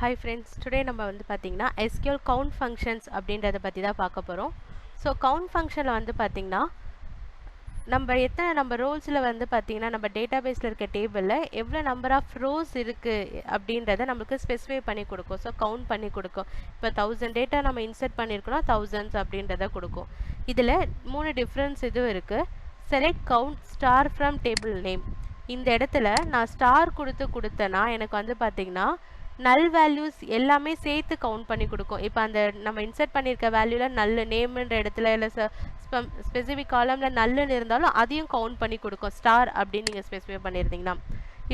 Hi friends, today நம்ம வந்து பாத்தீங்கன்னா SQL count functions அப்படின்றத பத்தி தான் பார்க்க போறோம். So count functionல வந்து பாத்தீங்கன்னா நம்ம எத்தனை நம்ம ரோல்ஸ்ல வந்து பாத்தீங்கன்னா நம்ம டேட்டாபேஸ்ல இருக்க டேபிள்ல எவ்வளவு நம்பர் ஆஃப் ரோஸ் இருக்கு அப்படின்றத நமக்கு ஸ்பெசிஃபை பண்ணி கொடுக்கும். ஸோ கவுண்ட் பண்ணி கொடுக்கும். இப்போ 1000 டேட்டா நம்ம இன்சர்ட் பண்ணியிருக்கோம்னா thousands அப்படின்றத கொடுக்கும். இதில் 3 டிஃப்ரென்ஸ் இதுவும் இருக்கு. Select count star from table name. இந்த இடத்துல நான் ஸ்டார் கொடுத்தேன்னா எனக்கு வந்து பார்த்தீங்கன்னா நல் வேல்யூஸ் எல்லாமே சேர்த்து கவுண்ட் பண்ணி கொடுக்கும். இப்போ அந்த நம்ம இன்சர்ட் பண்ணியிருக்க வேல்யூவில் நல்ல நேம்ன்ற இடத்துல இல்லை ஸ்பெசிஃபிக் காலமில் நல்லுன்னு இருந்தாலும் அதையும் கவுண்ட் பண்ணி கொடுக்கும் ஸ்டார் அப்படின்னு நீங்கள் ஸ்பெசிஃபை பண்ணியிருந்தீங்கன்னா.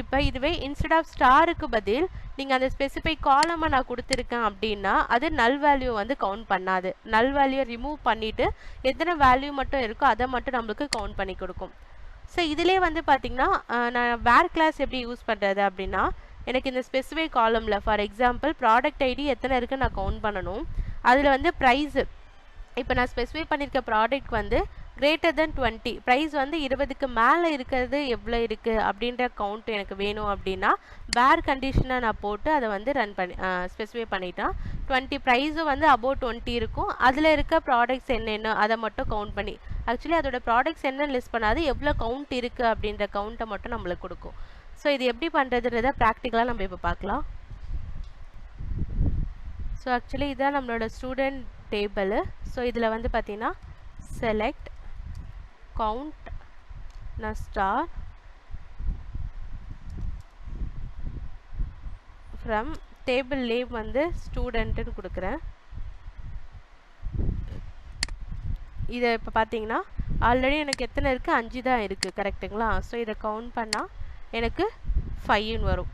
இப்போ இதுவே இன்ஸ்டெட் ஆஃப் ஸ்டாருக்கு பதில் நீங்கள் அந்த ஸ்பெசிஃபிக் காலமை நான் கொடுத்துருக்கேன் அப்படின்னா அது நல் வேல்யூ வந்து கவுண்ட் பண்ணாது. நல் வேல்யூ ரிமூவ் பண்ணிவிட்டு எத்தனை வேல்யூ மட்டும் இருக்கோ அதை மட்டும் நம்மளுக்கு கவுண்ட் பண்ணி கொடுக்கும். ஸோ இதிலே வந்து பார்த்தீங்கன்னா நான் வேர் கிளாஸ் எப்படி யூஸ் பண்ணுறது அப்படின்னா எனக்கு இந்த ஸ்பெசிஃபிக் காலமில் ஃபார் எக்ஸாம்பிள் ப்ராடக்ட் ஐடி எத்தனை இருக்குன்னு நான் கவுண்ட் பண்ணணும். அதில் வந்து ப்ரைஸு இப்போ நான் ஸ்பெசிஃபை பண்ணியிருக்க ப்ராடக்ட் வந்து கிரேட்டர் தென் 20, ப்ரைஸ் வந்து 20க்கு மேலே இருக்கிறது எவ்வளோ இருக்குது அப்படின்ற கவுண்ட் எனக்கு வேணும் அப்படின்னா வேர் கண்டிஷனை நான் போட்டு அதை வந்து ரன் பண்ணி ஸ்பெசிஃபை பண்ணிட்டேன். 20 ப்ரைஸும் வந்து அபோவ் 20 இருக்கும். அதில் இருக்க ப்ராடக்ட்ஸ் என்னென்ன அதை மட்டும் கவுண்ட் பண்ணி ஆக்சுவலி அதோட ப்ராடக்ட்ஸ் என்னன்னு லிஸ்ட் பண்ணாது எவ்வளோ கவுண்ட் இருக்குது அப்படின்ற கவுண்ட்டை மட்டும் நம்மளுக்கு கொடுக்கும். ஸோ இது எப்படி பண்ணுறதுன்றத ப்ராக்டிக்கலாக நம்ம இப்போ பார்க்கலாம். ஸோ ஆக்சுவலி இதுதான் நம்மளோட ஸ்டூடெண்ட் டேபிள். ஸோ இதில் வந்து பார்த்தீங்கன்னா செலக்ட் கவுண்ட் நான் ஸ்டார் ஃப்ரம் டேபிள் நேம் வந்து ஸ்டூடெண்ட்டுன்னு கொடுக்குறேன். இதை இப்போ பார்த்தீங்கன்னா ஆல்ரெடி எனக்கு எத்தனை இருக்குது 5 தான் இருக்குது கரெக்டுங்களா. ஸோ இதை கவுண்ட் பண்ணால் எனக்கு 5ன்னு வரும்.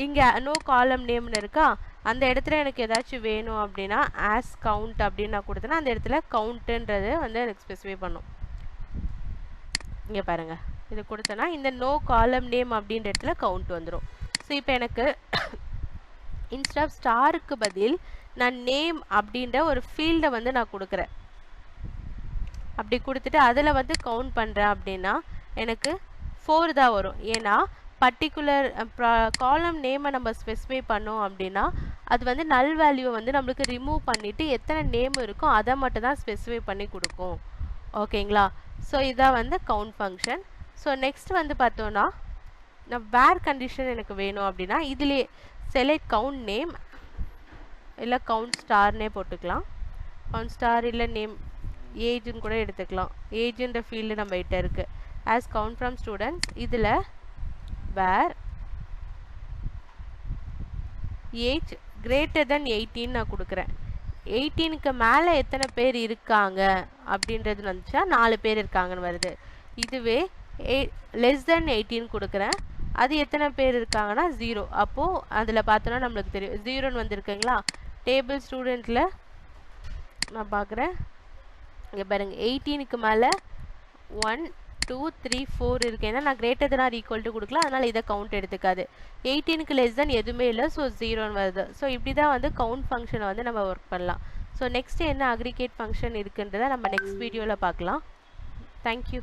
இங்கே நோ காலம் நேம்னு இருக்கா அந்த இடத்துல எனக்கு ஏதாச்சும் வேணும் அப்படின்னா ஆஸ் கவுண்ட் அப்படின்னு நான் கொடுத்தேன்னா அந்த இடத்துல கவுண்ட்டுன்றது வந்து எனக்கு ஸ்பெசிஃபை பண்ணும். இங்கே பாருங்கள் இது கொடுத்தேன்னா இந்த நோ காலம் நேம் அப்படின்ற இடத்துல கவுண்ட் வந்துடும். ஸோ இப்போ எனக்கு இன்ஸ்டெட் ஆஃப் ஸ்டாருக்கு பதில் நான் நேம் அப்படின்ற ஒரு ஃபீல்டை வந்து நான் கொடுக்குறேன். அப்படி கொடுத்துட்டு அதில் வந்து கவுண்ட் பண்ணுறேன் அப்படின்னா எனக்கு 4 தான் வரும். ஏன்னா பர்டிகுலர் காலம் நேமை நம்ம ஸ்பெசிஃபை பண்ணோம் அப்படின்னா அது வந்து நல் வேல்யூவை வந்து நம்மளுக்கு ரிமூவ் பண்ணிவிட்டு எத்தனை நேம் இருக்கோ அதை மட்டும் தான் ஸ்பெசிஃபை பண்ணி கொடுக்கும். ஓகேங்களா. ஸோ இதான் வந்து கவுண்ட் ஃபங்க்ஷன். ஸோ நெக்ஸ்ட் வந்து பார்த்தோன்னா நான் வேர் கண்டிஷன் எனக்கு வேணும் அப்படின்னா இதிலே செலக்ட் கவுண்ட் நேம் இல்லை கவுண்ட் ஸ்டார்னே போட்டுக்கலாம். கவுண்ட் ஸ்டார் இல்லை நேம் ஏஜ்னு கூட எடுத்துக்கலாம். ஏஜ்ன்ற ஃபீல்டு நம்ம கிட்ட இருக்குது. ஆஸ் கவுண்ட் ஃப்ரம் ஸ்டூடெண்ட்ஸ் இதில் வேர் ஏஜ் கிரேட்டர் தென் 18 நான் கொடுக்குறேன். 18க்கு மேலே எத்தனை பேர் இருக்காங்க அப்படின்றது வந்துச்சா 4 பேர் இருக்காங்கன்னு வருது. இதுவே லெஸ் தென் 18 கொடுக்குறேன். அது எத்தனை பேர் இருக்காங்கன்னா 0. அப்போது அதில் பார்த்தோன்னா நம்மளுக்கு தெரியும் 0ன்னு வந்துருக்குங்களா. டேபிள் ஸ்டூடெண்ட்டில் நான் பார்க்குறேன் இங்கே பாருங்கள் 18க்கு மேலே 1 2 3 4 இருக்கு. ஏன்னா நான் greater than or equal to கொடுக்கல அதனால் இதை கவுண்ட் எடுத்துக்காது. 18க்கு லெஸ் தென் எதுவுமே இல்லை. ஸோ 0ன்னு வருது. ஸோ இப்படி தான் வந்து கவுண்ட் ஃபங்க்ஷனை வந்து நம்ம ஒர்க் பண்ணலாம். ஸோ நெக்ஸ்ட் என்ன அக்ரிகேட் ஃபங்க்ஷன் இருக்குன்றதை நம்ம நெக்ஸ்ட் வீடியோவில் பார்க்கலாம். தேங்க்யூ.